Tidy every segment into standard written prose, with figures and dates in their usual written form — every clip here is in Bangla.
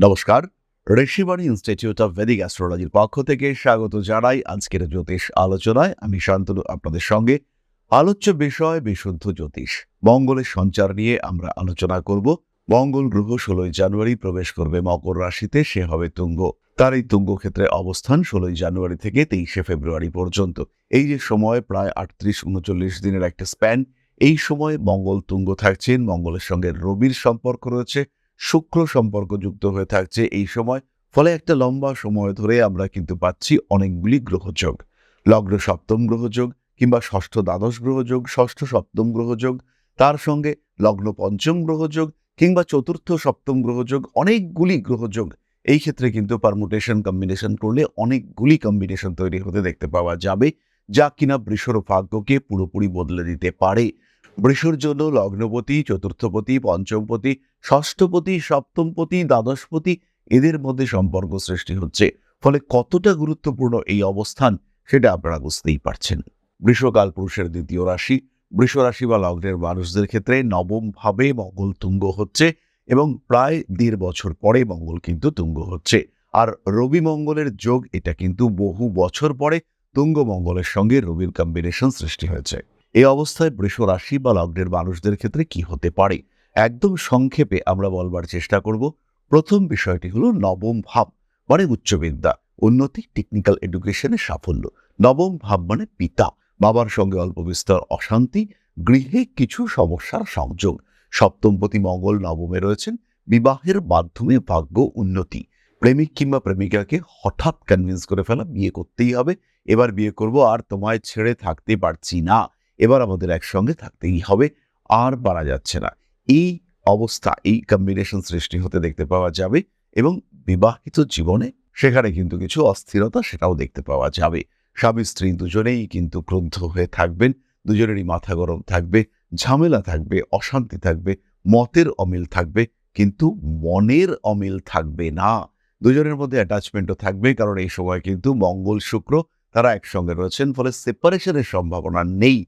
নমস্কার, ঋষিবাণী ইনস্টিটিউট অফ ভেদিক অ্যাস্ট্রোলজির পক্ষ থেকে স্বাগত জানাই আজকের জ্যোতিষ আলোচনায়। আমি শান্তনু আপনাদের সঙ্গে। আলোচ্য বিষয় বিশুদ্ধ জ্যোতিষ। মঙ্গলের সঞ্চার নিয়ে আমরা আলোচনা করব। মঙ্গল গ্রহ 16 জানুয়ারি প্রবেশ করবে মকর রাশিতে, সে হবে তুঙ্গ। তার এই তুঙ্গ ক্ষেত্রে অবস্থান 16 জানুয়ারি থেকে 23 ফেব্রুয়ারি পর্যন্ত। এই যে সময় প্রায় 38-39 দিনের একটা স্প্যান, এই সময় মঙ্গল তুঙ্গ থাকছেন। মঙ্গলের সঙ্গে রবির সম্পর্ক রয়েছে, শুক্র সম্পর্ক যুক্ত হয়ে থাকছে এই সময়। ফলে একটা লম্বা সময় ধরে আমরা কিন্তু পাচ্ছি অনেকগুলি গ্রহযোগ। লগ্ন সপ্তম গ্রহযোগ কিংবা ষষ্ঠ দ্বাদশ গ্রহযোগ, ষষ্ঠ সপ্তম গ্রহযোগ, তার সঙ্গে লগ্ন পঞ্চম গ্রহযোগ কিংবা চতুর্থ সপ্তম গ্রহযোগ, অনেকগুলি গ্রহযোগ। এই ক্ষেত্রে কিন্তু পারমুটেশন কম্বিনেশন করলে অনেকগুলি কম্বিনেশন তৈরি হতে দেখতে পাওয়া যাবে, যা কিনা বৃষর ভাগ্যকে পুরোপুরি বদলে দিতে পারে। বৃষর জন্য লগ্নপতি, চতুর্থপতি, পঞ্চমপতি, ষষ্ঠপতি, সপ্তমপতি, দ্বাদশপতি, এদের মধ্যে সম্পর্ক সৃষ্টি হচ্ছে। ফলে কতটা গুরুত্বপূর্ণ এই অবস্থান সেটা আপনারা বুঝতেই পারছেন। বৃষকাল পুরুষের দ্বিতীয় রাশি। বৃষ রাশি বা লগ্নের মানুষদের ক্ষেত্রে নবম ভাবে মঙ্গল তুঙ্গ হচ্ছে এবং প্রায় 1.5 বছর পরে মঙ্গল কিন্তু তুঙ্গ হচ্ছে। আর রবি মঙ্গলের যোগ, এটা কিন্তু বহু বছর পরে তুঙ্গ মঙ্গলের সঙ্গে রবির কম্বিনেশন সৃষ্টি হয়েছে। এই অবস্থায় বৃষ রাশি বা লগ্নের মানুষদের ক্ষেত্রে কি হতে পারে, একদম সংক্ষেপে আমরা বলবার চেষ্টা করব। প্রথম বিষয়টি হলো নবম ভাব মানে উচ্চবিদ্যা, উন্নতি, টেকনিক্যাল এডুকেশনের সাফল্য। নবম ভাব মানে পিতা, বাবার সঙ্গে অল্প বিস্তর অশান্তি, গৃহে কিছু সমস্যার সংযোগ। সপ্তমপতি মঙ্গল নবমে রয়েছেন, বিবাহের মাধ্যমে ভাগ্য উন্নতি। প্রেমিক কিংবা প্রেমিকাকে হঠাৎ কনভিন্স করে ফেলা, বিয়ে করতেই হবে, এবার বিয়ে করব, আর তোমায় ছেড়ে থাকতে পারছি না, এবার আমাদের একসঙ্গে থাকতেই হবে, আর পারা যাচ্ছে না। এই অবস্থা, এই কম্বিনেশন সৃষ্টি হতে দেখতে পাওয়া যাবে এবং বিবাহিত জীবনে সেখানে কিন্তু কিছু অস্থিরতা সেটাও দেখতে পাওয়া যাবে। স্বামী স্ত্রী দুজনেই কিন্তু ক্রুদ্ধ হয়ে থাকবেন, দুজনেরই মাথা গরম থাকবে, ঝামেলা থাকবে, অশান্তি থাকবে, মতের অমিল থাকবে, কিন্তু মনের অমিল থাকবে না। দুজনের মধ্যে অ্যাটাচমেন্টও থাকবে, কারণ এই সময় কিন্তু মঙ্গল শুক্র তারা একসঙ্গে রয়েছেন। ফলে সেপারেশনের সম্ভাবনা নেই।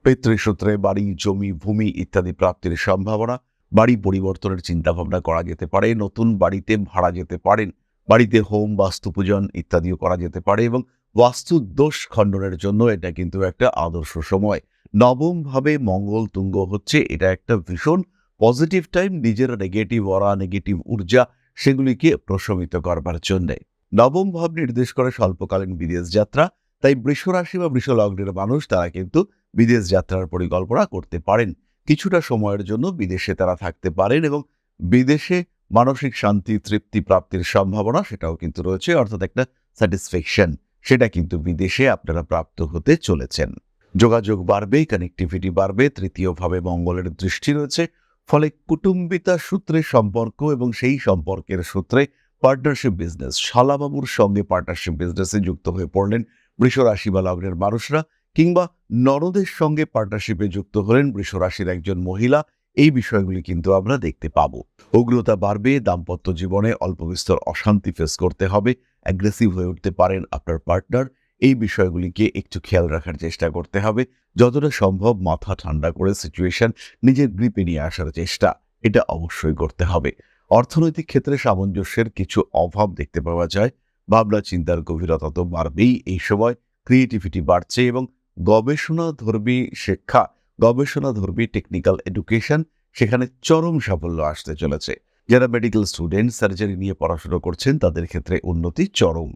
পিতৃসূত্রে বাড়ি, জমি, ভূমি ইত্যাদি প্রাপ্তির সম্ভাবনা, বাড়ি পরিবর্তনের চিন্তাভাবনা করা যেতে পারে, নতুন বাড়িতে ভাড়া যেতে পারেন, বাড়িতে হোম, বাস্তু পূজন ইত্যাদিও করা যেতে পারে এবং বাস্তু দোষ খণ্ডনের জন্য এটা কিন্তু একটা আদর্শ সময়। নবম ভাবে মঙ্গল তুঙ্গ হচ্ছে, এটা একটা ভীষণ পজিটিভ টাইম নিজের নেগেটিভ অরা, নেগেটিভ ঊর্জা সেগুলিকে প্রশমিত করবার জন্যে। নবম ভাব নির্দেশ করে স্বল্পকালীন বিদেশ যাত্রা। তাই বৃষ রাশি বা বৃষ লগ্নের মানুষ তারা কিন্তু বিদেশ যাত্রার পরিকল্পনা করতে পারেন। কিছুটা সময়ের জন্য বিদেশে তারা থাকতে পারেন এবং বিদেশে মানসিক শান্তি, তৃপ্তি প্রাপ্তির সম্ভাবনা সেটাও কিন্তু রয়েছে, অর্থাৎ একটা স্যাটিসফ্যাকশন সেটা কিন্তু বিদেশে আপনারা প্রাপ্ত হতে চলেছেন। যোগাযোগ বাড়বে, কানেক্টিভিটি বাড়বে। তৃতীয়ভাবে মঙ্গলের দৃষ্টি রয়েছে, ফলে কুটুম্বিতা সূত্রে সম্পর্ক এবং সেই সম্পর্কের সূত্রে পার্টনারশিপ বিজনেস, শালাবাবুর সঙ্গে পার্টনারশিপ বিজনেসে যুক্ত হয়ে পড়লেন বৃষ রাশি বা লগ্নের মানুষরা, কিংবা ননদের সঙ্গে পার্টনারশিপে যুক্ত হলেন বৃষ রাশির একজন মহিলা। এই বিষয়গুলি কিন্তু আমরা দেখতে পাবো। উগ্রতা বাড়বে, দাম্পত্য জীবনে অল্প বিস্তর অশান্তি ফেস করতে হবে, অ্যাগ্রেসিভ হয়ে উঠতে পারেন আপনার পার্টনার। এই বিষয়গুলিকে একটু খেয়াল রাখার চেষ্টা করতে হবে। যতটা সম্ভব মাথা ঠান্ডা করে সিচুয়েশন নিজের গ্রিপে নিয়ে আসার চেষ্টা এটা অবশ্যই করতে হবে। অর্থনৈতিক ক্ষেত্রে সামঞ্জস্যের কিছু অভাব দেখতে পাওয়া যায়। ভাবনা চিন্তার গভীরতা তো বাড়বেই এই সময়। ক্রিয়েটিভিটি বাড়ছে এবং গবেষণাধর্মী শিক্ষা, গবেষণাধর্মী টেকনিক্যাল এডুকেশন সেখানে চরম সাফল্য আসতে চলেছে। যারা মেডিকেল স্টুডেন্ট, সার্জারি নিয়ে পড়াশোনা করছেন তাদের ক্ষেত্রে উন্নতি চরম।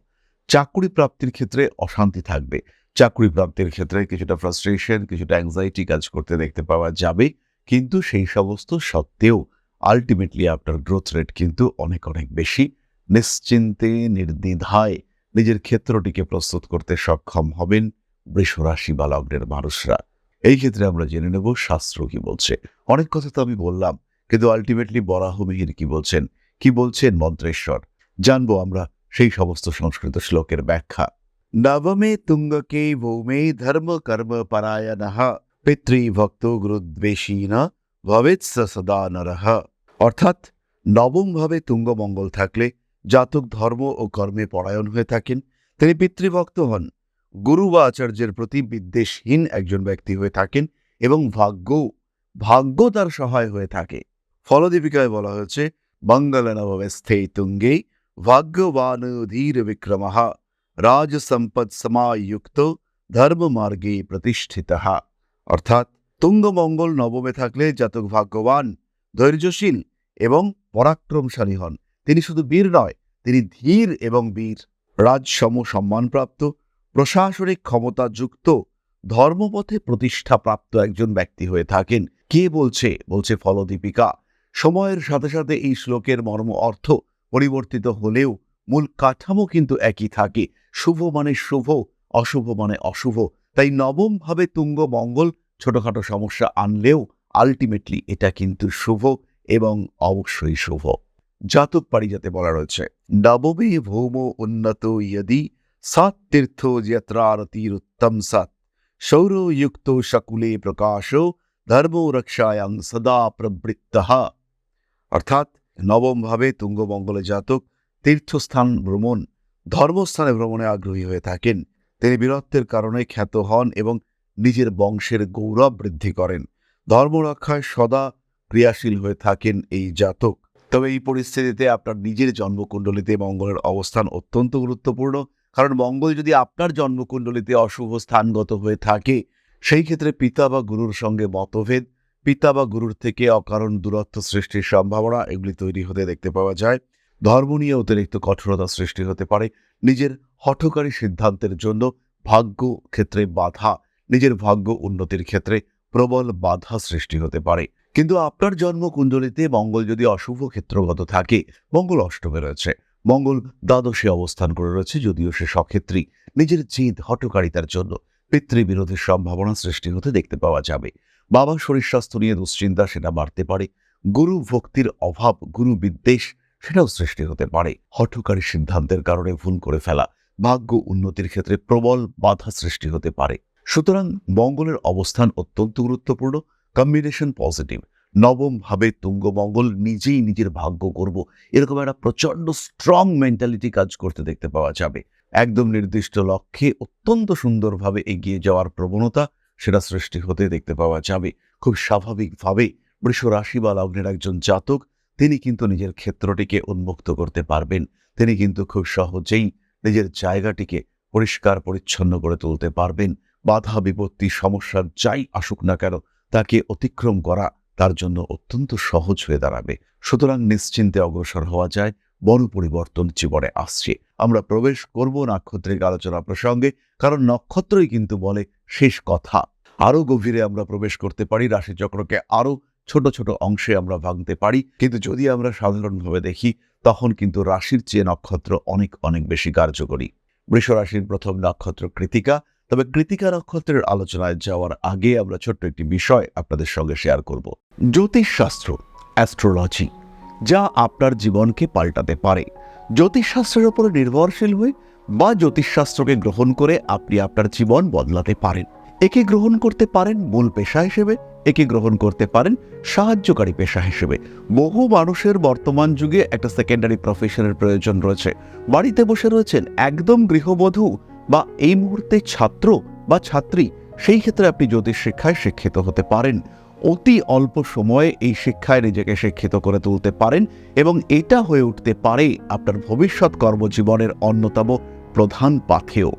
চাকরি প্রাপ্তির ক্ষেত্রে অশান্তি থাকবে। চাকরি প্রাপ্তির ক্ষেত্রে কিছুটা ফ্রাস্ট্রেশন, কিছুটা অ্যাংজাইটি কাজ করতে দেখতে পাওয়া যাবে, কিন্তু সেই সমস্ত সত্ত্বেও আলটিমেটলি আপনার গ্রোথ রেট কিন্তু অনেক অনেক বেশি। নিশ্চিন্তে, নির্দ্বিধায় নিজের ক্ষেত্রটিকে প্রস্তুত করতে সক্ষম হবেন বৃষ রাশি বা লগ্নের মানুষরা। এই ক্ষেত্রে আমরা জেনে নেব শাস্ত্র কি বলছে। অনেক কথা তো আমি বললাম, কিন্তু আলটিমেটলি বরাহ মিহির কি বলছেন, কি বলছেন মন্ত্রেশ্বর, জানবো আমরা সেই সমস্ত সংস্কৃত শ্লোকের ব্যাখ্যা। নবমে তুঙ্গকে ভৌমে ধর্ম কর্ম পরায়ণঃ পিতৃভক্ত গুরুদ্বেষীন ভবেৎ স সদা নরঃ। অর্থাৎ নবম ভাবে তুঙ্গ মঙ্গল থাকলে জাতক ধর্ম ও কর্মে পরায়ণ হয়ে থাকেন, তিনি পিতৃভক্ত হন, গুরু বা আচার্যের প্রতি বিদ্বেষহীন একজন ব্যক্তি হয়ে থাকেন এবং ভাগ্য তার সহায় হয়ে থাকে। ফলদীপিকায় বলা হয়েছে, মঙ্গল নবস্থে তুঙ্গে ভাগ্যবান ধীর বিক্রমঃ রাজ সম্পদ সমায়ুক্ত ধর্ম মার্গে প্রতিষ্ঠিতঃ। অর্থাৎ তুঙ্গ মঙ্গল নবমে থাকলে জাতক ভাগ্যবান, ধৈর্যশীল এবং পরাক্রমশালী হন। তিনি শুধু বীর নয়, তিনি ধীর এবং বীর, রাজসম সম্মানপ্রাপ্ত, প্রশাসনিক ক্ষমতাযুক্ত, ধর্মপথে প্রতিষ্ঠাপ্রাপ্ত একজন ব্যক্তি হয়ে থাকেন। কে বলছে? বলছে ফলদীপিকা। সময়ের সাথে সাথে এই শ্লোকের মর্ম অর্থ পরিবর্তিত হলেও মূল কাঠামো কিন্তু একই থাকে। শুভ মানে শুভ, অশুভ মানে অশুভ। তাই নবম ভাবে তুঙ্গ মঙ্গল ছোটখাটো সমস্যা আনলেও আলটিমেটলি এটা কিন্তু শুভ এবং অবশ্যই শুভ। জাতক পারিজাতে বলা রয়েছে, নবমে ভৌম উন্নত ইয়দি সাত তীর্থ যাত্রারতির উত্তম সাত সৌরযুক্ত শকুলে প্রকাশ ধর্ম রক্ষায়াং সদা প্রবৃত্তঃ। অর্থাৎ নবম ভাবে তুঙ্গ মঙ্গলে জাতক তীর্থস্থান ভ্রমণ, ধর্মস্থানে ভ্রমণে আগ্রহী হয়ে থাকেন। তিনি বীরত্বের কারণে খ্যাত হন এবং নিজের বংশের গৌরব বৃদ্ধি করেন। ধর্ম রক্ষায় সদা ক্রিয়াশীল হয়ে থাকেন এই জাতক। তবে এই পরিস্থিতিতে আপনার নিজের জন্মকুণ্ডলিতে মঙ্গলের অবস্থান অত্যন্ত গুরুত্বপূর্ণ। কারণ মঙ্গল যদি আপনার জন্মকুণ্ডলিতে অশুভ স্থানগত হয়ে থাকে, সেই ক্ষেত্রে পিতা বা গুরুর সঙ্গে মতভেদ, পিতা বা গুরুর থেকে অকারণ দূরত্ব সৃষ্টির সম্ভাবনা এগুলি তৈরি হতে দেখতে পাওয়া যায়। ধর্ম নিয়ে অতিরিক্ত কঠোরতা সৃষ্টি হতে পারে। নিজের হঠকারী সিদ্ধান্তের জন্য ভাগ্য ক্ষেত্রে বাধা, নিজের ভাগ্য উন্নতির ক্ষেত্রে প্রবল বাধা সৃষ্টি হতে পারে। কিন্তু আপনার জন্মকুণ্ডলিতে মঙ্গল যদি অশুভ ক্ষেত্রগত থাকে, মঙ্গল অষ্টমে রয়েছে, মঙ্গল দ্বাদশে অবস্থান করে রয়েছে, যদিও সে সক্ষেত্রী, নিজের জেদ হঠকারিতার জন্য পিতৃবিরোধের সম্ভাবনা সৃষ্টি হতে দেখতে পাওয়া যাবে। বাবার শরীর স্বাস্থ্য নিয়ে দুশ্চিন্তা সেটা বাড়তে পারে। গুরু ভক্তির অভাব, গুরু বিদ্বেষ সেটাও সৃষ্টি হতে পারে। হঠকারী সিদ্ধান্তের কারণে ভুল করে ফেলা ভাগ্য উন্নতির ক্ষেত্রে প্রবল বাধা সৃষ্টি হতে পারে। সুতরাং মঙ্গলের অবস্থান অত্যন্ত গুরুত্বপূর্ণ, কম্বিনেশন পজিটিভ। নবম ভাবে তুঙ্গ মঙ্গল নিজেই নিজের ভাগ্য করব, এরকম একটা প্রচন্ড স্ট্রং মেন্টালিটি কাজ করতে দেখতে পাওয়া যাবে। একদম নির্দিষ্ট লক্ষ্যে অত্যন্ত সুন্দরভাবে এগিয়ে যাওয়ার প্রবণতা সেটা সৃষ্টি হতে দেখতে পাওয়া যাবে। খুব স্বাভাবিকভাবে বৃষ রাশি বা লগ্নের একজন জাতক তিনি কিন্তু নিজের ক্ষেত্রটিকে উন্মুক্ত করতে পারবেন। তিনি কিন্তু খুব সহজেই নিজের জায়গাটিকে পরিষ্কার পরিচ্ছন্ন করে তুলতে পারবেন। বাধা বিপত্তি সমস্যা যাই আসুক না কেন, তাকে অতিক্রম করা তার জন্য অত্যন্ত সহজ হয়ে দাঁড়াবে। সুতরাং নিশ্চিন্তে অগ্রসর হওয়া যায়। বড় পরিবর্তন জীবনে আসছে। আমরা প্রবেশ করব নাক্ষত্রিক আলোচনা প্রসঙ্গে, কারণ নক্ষত্রই কিন্তু বলে শেষ কথা। আরো গভীরে আমরা প্রবেশ করতে পারি, রাশিচক্রকে আরো ছোট ছোট অংশে আমরা ভাঙতে পারি। কিন্তু যদি আমরা সাধারণভাবে দেখি, তখন কিন্তু রাশির চেয়ে নক্ষত্র অনেক অনেক বেশি কার্যকরী। বৃষ রাশির প্রথম নক্ষত্র কৃতিকা। তবে কৃতিকা নক্ষত্রের আলোচনায় যাওয়ার আগে আমরা ছোট্ট একটি বিষয় আপনাদের সঙ্গে শেয়ার করব। জ্যোতিষশাস্ত্র, অ্যাস্ট্রোলজি, যা আপনার জীবনকে পাল্টাতে পারে। জ্যোতিষশাস্ত্রের উপর নির্ভরশীল হয়ে বা জ্যোতিষশাস্ত্রকে গ্রহণ করে আপনি আপনার জীবন বদলাতে পারেন। একে গ্রহণ করতে পারেন মূল পেশা হিসেবে, একে গ্রহণ করতে পারেন সাহায্যকারী পেশা হিসেবে। বহু মানুষের বর্তমান যুগে একটা সেকেন্ডারি প্রফেশনের প্রয়োজন রয়েছে। বাড়িতে বসে রয়েছেন একদম গৃহবধূ বা এই মুহূর্তে ছাত্র বা ছাত্রী, সেই ক্ষেত্রে আপনি জ্যোতিষ শিক্ষায় শিক্ষিত হতে পারেন। অতি অল্প সময়ে এই শিক্ষায় নিজেকে শিক্ষিত করে তুলতে পারেন এবং এটা হয়ে উঠতে পারে আপনার ভবিষ্যৎ কর্মজীবনের অন্যতম প্রধান পাথেয়।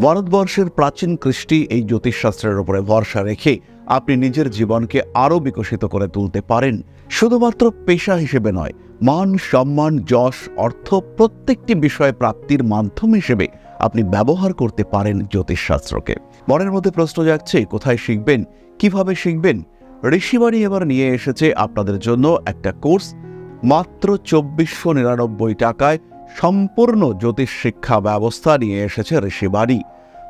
ভারতবর্ষের প্রাচীন কৃষ্টি এই জ্যোতিষশাস্ত্রের উপরে ভরসা রেখে আপনি নিজের জীবনকে আরও বিকশিত করে তুলতে পারেন। শুধুমাত্র পেশা হিসেবে নয়, মান সম্মান যশ অর্থ প্রত্যেকটি বিষয় প্রাপ্তির মাধ্যম হিসেবে আপনি ব্যবহার করতে পারেন জ্যোতিষশাস্ত্রকে। মনের মধ্যে প্রশ্ন জাগছে, কোথায় শিখবেন, কিভাবে শিখবেন? ঋষিবাণী এবার নিয়ে এসেছে আপনাদের জন্য একটা কোর্স। মাত্র 2499 টাকায় সম্পূর্ণ জ্যোতিষ শিক্ষা ব্যবস্থা নিয়ে এসেছে ঋষিবাণী।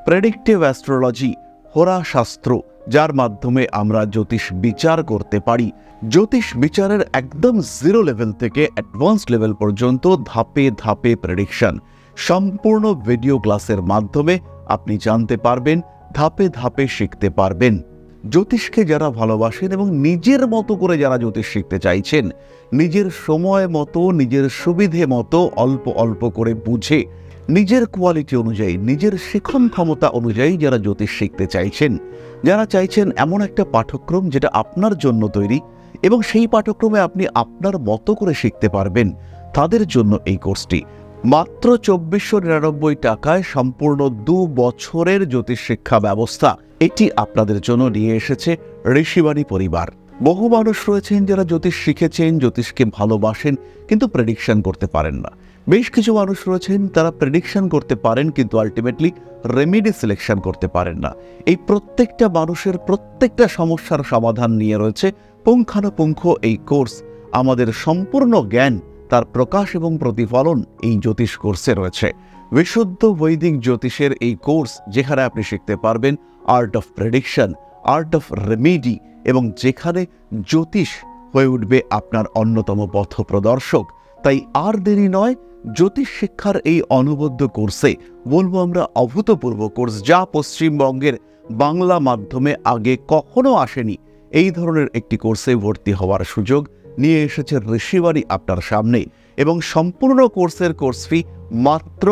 প্রেডিক্টিভ অ্যাস্ট্রোলজি, হোরাশাস্ত্র, যার মাধ্যমে আমরা জ্যোতিষ বিচার করতে পারি। জ্যোতিষ বিচারের একদম জিরো লেভেল থেকে অ্যাডভান্স লেভেল পর্যন্ত ধাপে ধাপে প্রেডিকশন, সম্পূর্ণ ভিডিও ক্লাসের মাধ্যমে আপনি জানতে পারবেন, ধাপে ধাপে শিখতে পারবেন। জ্যোতিষকে যারা ভালোবাসেন এবং নিজের মতো করে যারা জ্যোতিষ শিখতে চাইছেন, নিজের সময় মতো নিজের সুবিধে মতো অল্প অল্প করে বুঝে নিজের কোয়ালিটি অনুযায়ী নিজের শিখন ক্ষমতা অনুযায়ী যারা জ্যোতিষ শিখতে চাইছেন, যারা চাইছেন এমন একটা পাঠ্যক্রম যেটা আপনার জন্য তৈরি, এবং সেই পাঠ্যক্রমে আপনি আপনার মতো করে শিখতে পারবেন, তাদের জন্য এই কোর্সটি। মাত্র ২৪৯৯ টাকায় সম্পূর্ণ ২ বছরের জ্যোতিষ শিক্ষা ব্যবস্থা এটি আপনাদের জন্য নিয়ে এসেছে ঋষিবাণী পরিবার। বহু মানুষ রয়েছেন যারা জ্যোতিষ শিখেছেন, জ্যোতিষকে ভালোবাসেন, কিন্তু প্রেডিকশন করতে পারেন না। বেশ কিছু মানুষ রয়েছেন তারা প্রেডিকশন করতে পারেন, কিন্তু আলটিমেটলি রেমেডি সিলেকশন করতে পারেন না। এই প্রত্যেকটা মানুষের প্রত্যেকটা সমস্যার সমাধান নিয়ে রয়েছে পুঙ্খানুপুঙ্খ এই কোর্স। আমাদের সম্পূর্ণ জ্ঞান, তার প্রকাশ এবং প্রতিফলন এই জ্যোতিষ কোর্সে রয়েছে। বিশুদ্ধ বৈদিক জ্যোতিষের এই কোর্স, যেখানে আপনি শিখতে পারবেন art of prediction, art of remedy, এবং যেখানে জ্যোতিষ হয়ে উঠবে আপনার অন্যতম পথ প্রদর্শক। তাই আর দেরি নয়, জ্যোতিষ শিক্ষার এই অনবদ্য কোর্সে, বলবো আমরা অভূতপূর্ব কোর্স, যা পশ্চিমবঙ্গের বাংলা মাধ্যমে আগে কখনো আসেনি, এই ধরনের একটি কোর্সে ভর্তি হওয়ার সুযোগ নিয়ে এসেছে ঋষিবাণী আপনার সামনে। এবং সম্পূর্ণ কোর্সের কোর্স ফি মাত্র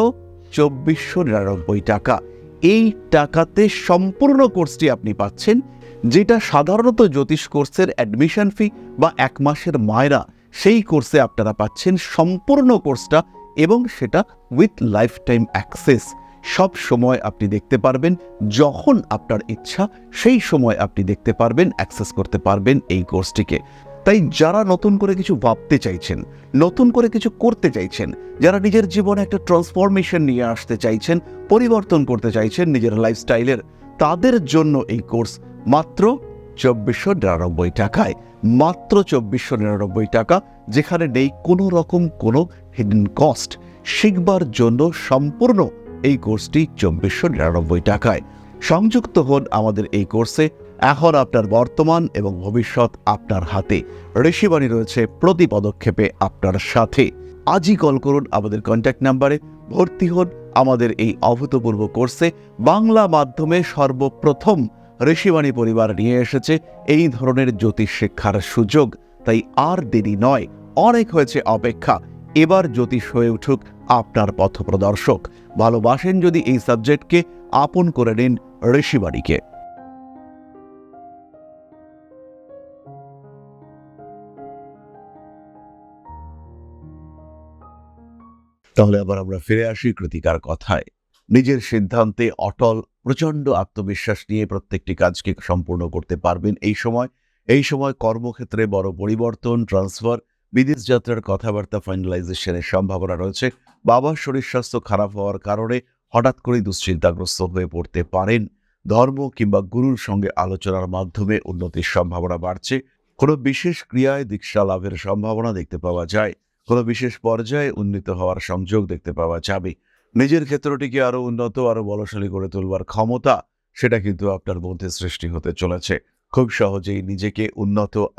২৪৯৯ টাকা। এই টাকাতে সম্পূর্ণ কোর্সটি আপনি পাচ্ছেন, যেটা সাধারণত জ্যোতিষ কোর্সের অ্যাডমিশন ফি বা ১ মাসের মায়রা, সেই কোর্সে আপনারা পাচ্ছেন সম্পূর্ণ কোর্সটা, এবং সেটা উইথ লাইফ টাইম অ্যাক্সেস। সব সময় আপনি দেখতে পারবেন, যখন আপনার ইচ্ছা সেই সময় আপনি দেখতে পারবেন, অ্যাক্সেস করতে পারবেন এই কোর্সটিকে। তাই যারা নতুন করে কিছু ভাবতে চাইছেন, নতুন করে কিছু করতে চাইছেন, যারা নিজের জীবনে একটা ট্রান্সফরমেশন নিয়ে আসতে চাইছেন, পরিবর্তন করতে চাইছেন নিজের লাইফস্টাইলের, তাদের জন্য এই কোর্স মাত্র ২৪৯৯ টাকায়। মাত্র ২৪৯৯ টাকা, যেখানে নেই কোনো রকম কোনো হিডেন কস্ট। শিখবার জন্য সম্পূর্ণ এই কোর্সটি ২৪৯৯ টাকায়। সংযুক্ত হন আমাদের এই কোর্সে। এখন আপনার বর্তমান এবং ভবিষ্যৎ আপনার হাতে। ঋষিবাণী রয়েছে প্রতি পদক্ষেপে আপনার সাথে। আজই কল করুন আমাদের কন্ট্যাক্ট নাম্বারে, ভর্তি হন আমাদের এই অভূতপূর্ব কোর্সে। বাংলা মাধ্যমে সর্বপ্রথম ঋষিবাণী পরিবার নিয়ে এসেছে এই ধরনের জ্যোতিষ শিক্ষার সুযোগ। তাই আর দেরি নয়, অনেক হয়েছে অপেক্ষা। এবার জ্যোতিষ হয়ে উঠুক আপনার পথপ্রদর্শক। ভালোবাসেন যদি এই সাবজেক্টকে, আপন করে নিন ঋষিবাণীকে। তাহলে আবার আমরা ফিরে আসি কৃতিকার কথায়। নিজের সিদ্ধান্তে অটল, প্রচণ্ড আত্মবিশ্বাস নিয়ে প্রত্যেকটি কাজকে সম্পূর্ণ করতে পারবেন এই সময় কর্মক্ষেত্রে বড় পরিবর্তন, ট্রান্সফার, বিদেশ যাত্রার কথাবার্তা ফাইনালাইজেশনের সম্ভাবনা রয়েছে। বাবার শরীর স্বাস্থ্য খারাপ হওয়ার কারণে হঠাৎ করেই দুশ্চিন্তাগ্রস্ত হয়ে পড়তে পারেন। ধর্ম কিংবা গুরুর সঙ্গে আলোচনার মাধ্যমে উন্নতির সম্ভাবনা বাড়ছে। কোনো বিশেষ ক্রিয়ায় দীক্ষা লাভের সম্ভাবনা দেখতে পাওয়া যায়। কোনো বিশেষ পর্যায়ে উন্নীত হওয়ার সংযোগ দেখতে পাওয়া যাবে। নিজের ক্ষেত্রটিকে আরো উন্নত, আরো বলশালী করে তুলবার ক্ষমতা, সেটা কিন্তু আপনার মধ্যে সৃষ্টি হতে চলেছে। খুব সহজেই নিজেকে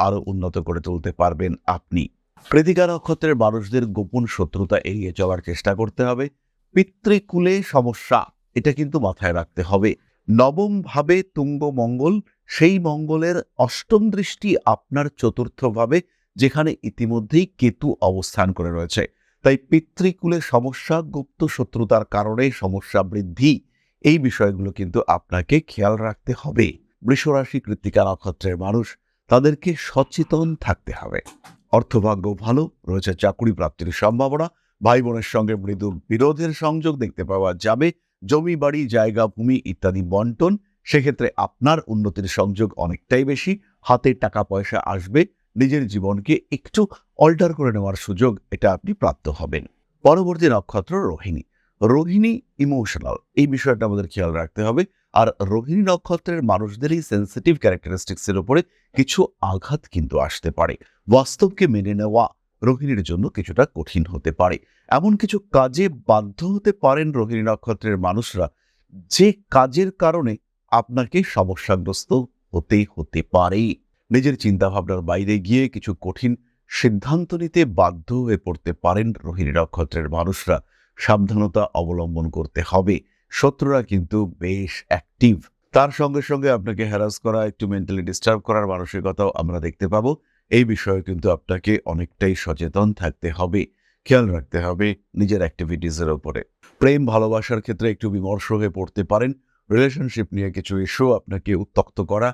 আরো উন্নত করে তুলতে পারবেন আপনি। কৃতিকা নক্ষত্রের মানুষদের গোপন শত্রুতা এড়িয়ে চলার চেষ্টা করতে হবে। পিতৃকুলে সমস্যা, এটা কিন্তু মাথায় রাখতে হবে। নবম ভাবে তুঙ্গ মঙ্গল, সেই মঙ্গলের অষ্টম দৃষ্টি আপনার চতুর্থ ভাবে, যেখানে ইতিমধ্যেই কেতু অবস্থান করে রয়েছে। তাই পিতৃকুলে সমস্যা, গুপ্ত শত্রুতার কারণে সমস্যা বৃদ্ধি, এই বিষয়গুলো কিন্তু আপনাকে খেয়াল রাখতে হবে। বৃষরাশি কৃত্তিকা নক্ষত্রের মানুষ, তাদেরকে সচেতন থাকতে হবে। অর্থভাগ্য ভালো রয়েছে, চাকুরি প্রাপ্তির সম্ভাবনা। ভাই বোনের সঙ্গে মৃদু বিরোধের সংযোগ দেখতে পাওয়া যাবে। জমি বাড়ি জায়গা ভূমি ইত্যাদি বন্টন, সেক্ষেত্রে আপনার উন্নতির সংযোগ অনেকটাই বেশি। হাতে টাকা পয়সা আসবে। নিজের জীবনকে একটু অল্টার করে নেওয়ার সুযোগ, এটা আপনি প্রাপ্ত হবেন। পরবর্তী নক্ষত্র রোহিণী। রোহিণী ইমোশনাল, এই বিষয়টা আমাদের খেয়াল রাখতে হবে। আর রোহিণী নক্ষত্রের মানুষদের এই সেন্সিটিভ ক্যারেক্টারিস্টিক্সের উপরে কিছু আঘাত কিন্তু আসতে পারে। বাস্তবকে মেনে নেওয়া রোহিণীর জন্য কিছুটা কঠিন হতে পারে। এমন কিছু কাজে বাধ্য হতে পারেন রোহিণী নক্ষত্রের মানুষরা, যে কাজের কারণে আপনাকে সমস্যাগ্রস্ত হতে পারে। নিজের চিন্তাভাবনার বাইরে গিয়ে কিছু কঠিন সিদ্ধান্ত নিতে বাধ্য হয়ে পড়তে পারেন রোহিণী নক্ষত্রের মানুষরা। সাবধানতা অবলম্বন করতে হবে। শত্রুরা কিন্তু বেশ অ্যাক্টিভ। তার সঙ্গে সঙ্গে আপনাকে হ্যারাস করা, একটু মেন্টালি ডিস্টার্ব করার মানসিকতাও আমরা দেখতে পাবো। এই বিষয়ে কিন্তু আপনাকে অনেকটাই সচেতন থাকতে হবে, খেয়াল রাখতে হবে নিজের অ্যাক্টিভিটিসের উপরে। প্রেম ভালোবাসার ক্ষেত্রে একটু বিমর্ষ হয়ে পড়তে পারেন। রিলেশনশিপ নিয়ে কিছু ইস্যু আপনাকে উত্তক্ত করা,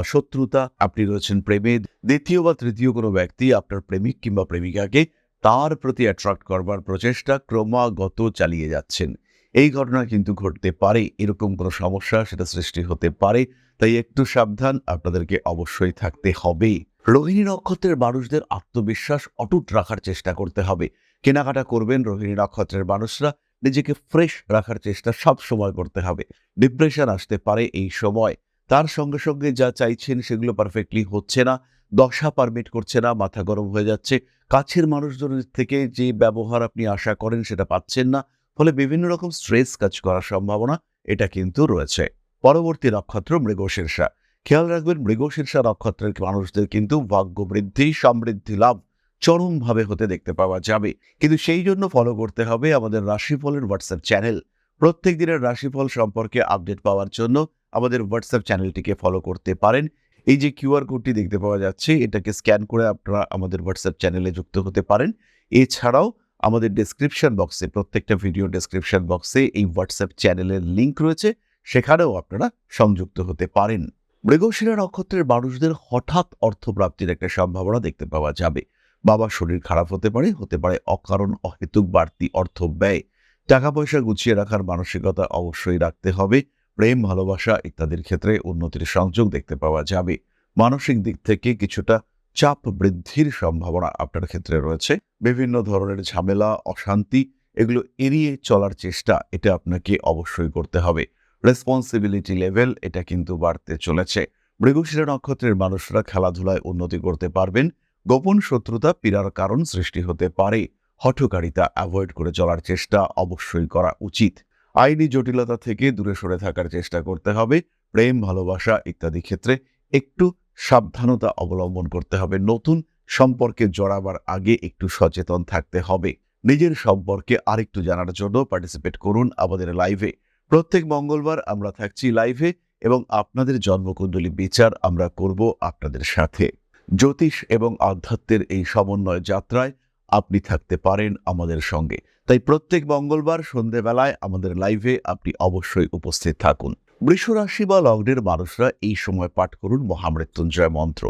শত্রুতা, আপনি রয়েছেন প্রেমে, দ্বিতীয় বা তৃতীয় কোনো ব্যক্তি আপনার প্রেমিক কিংবা প্রেমিকাকে তার প্রতি অ্যাট্রাক্ট করবার প্রচেষ্টা ক্রমাগত চালিয়ে যাচ্ছেন। এই ঘটনা কিন্তু ঘটতে পারে, এরকম কোনো সমস্যা সেটা সৃষ্টি হতে পারে। তাই একটু সাবধান, আপনাদেরকে অবশ্যই থাকতে হবে। রোহিণী নক্ষত্রের মানুষদের আত্মবিশ্বাস অটুট রাখার চেষ্টা করতে হবে। কেনাকাটা করবেন রোহিণী নক্ষত্রের মানুষরা, নিজেকে ফ্রেশ রাখার চেষ্টা সব সময় করতে হবে। ডিপ্রেশন আসতে পারে এই সময়। তার সঙ্গে সঙ্গে যা চাইছেন সেগুলো পারফেক্টলি হচ্ছে না, দশা পারমিট করছে না, মাথা গরম হয়ে যাচ্ছে। কাছের মানুষজনের থেকে যে ব্যবহার আপনি আশা করেন সেটা পাচ্ছেন না, ফলে বিভিন্ন রকম স্ট্রেস কাজ করার সম্ভাবনা এটা কিন্তু রয়েছে। পরবর্তী নক্ষত্র মৃগশীর্ষা। খেয়াল রাখবেন, মৃগশীর্ষা নক্ষত্রের মানুষদের কিন্তু ভাগ্য বৃদ্ধি, সমৃদ্ধি লাভ চরমভাবে হতে দেখতে পাওয়া যাবে। কিন্তু সেই জন্য ফলো করতে হবে আমাদের রাশিফলের হোয়াটসঅ্যাপ চ্যানেল। প্রত্যেক দিনের রাশিফল সম্পর্কে আপডেট পাওয়ার জন্য আমাদের হোয়াটসঅ্যাপ চ্যানেলটিকে ফলো করতে পারেন। এই যে কিউআর কোডটি দেখতে পাওয়া যাচ্ছে, এটাকে স্ক্যান করে আপনারা আমাদের হোয়াটসঅ্যাপ চ্যানেলে যুক্ত হতে পারেন। এছাড়াও আমাদের ডেসক্রিপশন বক্সে, প্রত্যেকটা ভিডিও ডেসক্রিপশন বক্সে এই হোয়াটসঅ্যাপ চ্যানেলের লিঙ্ক রয়েছে, সেখানেও আপনারা সংযুক্ত হতে পারেন। মৃগশিরা নক্ষত্রের মানুষদের হঠাৎ অর্থপ্রাপ্তির একটা সম্ভাবনা দেখতে পাওয়া যাবে। বাবার শরীর খারাপ হতে পারে অকারণ অহেতুক বাড়তি অর্থ ব্যয়। টাকা পয়সা গুছিয়ে রাখার মানসিকতা অবশ্যই রাখতে হবে। প্রেম, ভালোবাসা ইত্যাদির ক্ষেত্রে উন্নতির সংযোগ দেখতে পাওয়া যাবে। মানসিক দিক থেকে কিছুটা চাপ বৃদ্ধির সম্ভাবনা আপনার ক্ষেত্রে রয়েছে। বিভিন্ন ধরনের ঝামেলা, অশান্তি এগুলো এড়িয়ে চলার চেষ্টা এটা আপনাকে অবশ্যই করতে হবে। রেসপন্সিবিলিটি লেভেল এটা কিন্তু বাড়তে চলেছে। মৃগশিরা নক্ষত্রের মানুষরা খেলাধুলায় উন্নতি করতে পারবেন। গোপন শত্রুতা পীড়ার কারণ সৃষ্টি হতে পারে। হঠকারিতা অ্যাভয়েড করে চলার চেষ্টা অবশ্যই করা উচিত। আইনি জটিলতা থেকে দূরে সরে থাকার চেষ্টা করতে হবে। প্রেম, ভালোবাসা ইত্যাদি ক্ষেত্রে একটু সাবধানতা অবলম্বন করতে হবে। নতুন সম্পর্কে জড়াবার আগে একটু সচেতন থাকতে হবে। নিজের সম্পর্কে আরেকটু জানার জন্য পার্টিসিপেট করুন আমাদের লাইভে। প্রত্যেক মঙ্গলবার আমরা থাকছি লাইভে এবং আপনাদের জন্মকুণ্ডলী বিচার আমরা করব আপনাদের সাথে। জ্যোতিষ এবং আধ্যাত্মের এই সমন্বয় যাত্রায় আপনি থাকতে পারেন আমাদের সঙ্গে। তাই প্রত্যেক মঙ্গলবার সন্ধেবেলায় আমাদের লাইভে আপনি অবশ্যই উপস্থিত থাকুন। বৃষ রাশি বা লগ্নের মানুষরা এই সময় পাঠ করুন মহামৃত্যুঞ্জয় মন্ত্র।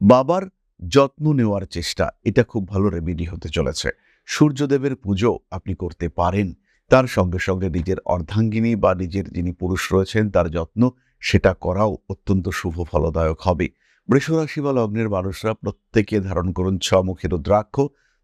বাবার যত্ন নেওয়ার চেষ্টা এটা খুব ভালো রেমেডি হতে চলেছে। সূর্যদেবের পুজো আপনি করতে পারেন। তার সঙ্গে সঙ্গে নিজের অর্ধাঙ্গিনী বা নিজের যিনি পুরুষ রয়েছেন তার যত্ন সেটা করাও অত্যন্ত শুভ ফলদায়ক হবে। বৃষ রাশি বা লগ্নের মানুষরা প্রত্যেকে ধারণ করুন 6 মুখী রুদ্রাক্ষ,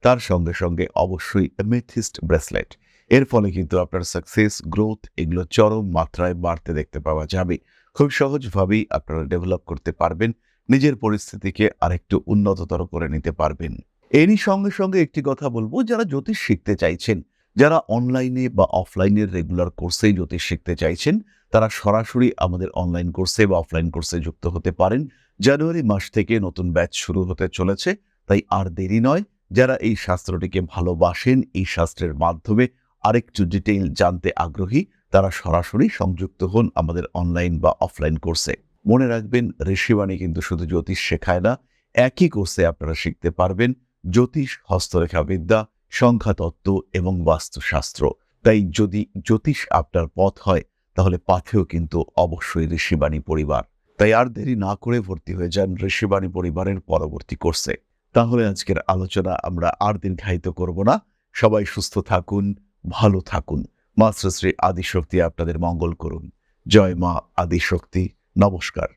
তার সঙ্গে সঙ্গে অবশ্যই অ্যামেথিস্ট ব্রেসলেট। এর ফলে কিন্তু আপনার সাকসেস, গ্রোথ এগুলো চরম মাত্রায় বাড়তে দেখতে পাওয়া যাবে। খুব সহজভাবেই আপনারা ডেভেলপ করতে পারবেন, নিজের পরিস্থিতিকে আরেকটু উন্নততর করে নিতে পারবেন। এরই সঙ্গে সঙ্গে একটি কথা বলবো, যারা জ্যোতিষ শিখতে চাইছেন, যারা অনলাইনে বা অফলাইনের রেগুলার কোর্সে জ্যোতিষ শিখতে চাইছেন, তারা সরাসরি আমাদের অনলাইন কোর্সে বা অফলাইন কোর্সে যুক্ত হতে পারেন। জানুয়ারি মাস থেকে নতুন ব্যাচ শুরু হতে চলেছে, তাই আর দেরি নয়। যারা এই শাস্ত্রটিকে ভালোবাসেন, এই শাস্ত্রের মাধ্যমে আরেকটু ডিটেইল জানতে আগ্রহী, তারা সরাসরি সংযুক্ত হন আমাদের অনলাইন বা অফলাইন কোর্সে। মনে রাখবেন, ঋষিবাণী কিন্তু শুধু জ্যোতিষ শেখায় না, একই কোর্সে আপনারা শিখতে পারবেন জ্যোতিষ, হস্তরেখা বিদ্যা, সংখ্যাতত্ত্ব এবং বাস্তুশাস্ত্র। তাই যদি জ্যোতিষ আপনার পথ হয়, তাহলে পাথেও কিন্তু অবশ্যই ঋষিবাণী পরিবার। তাই আর দেরি না করে ভর্তি হয়ে যান ঋষিবাণী পরিবারের পরবর্তী কোর্সে। তাহলে আজকের আলোচনা আমরা আর দীর্ঘায়িত করব না। সবাই সুস্থ থাকুন, ভালো থাকুন। মা শ্রী শ্রী আদিশক্তি আপনাদের মঙ্গল করুন। জয় মা আদিশক্তি। নমস্কার।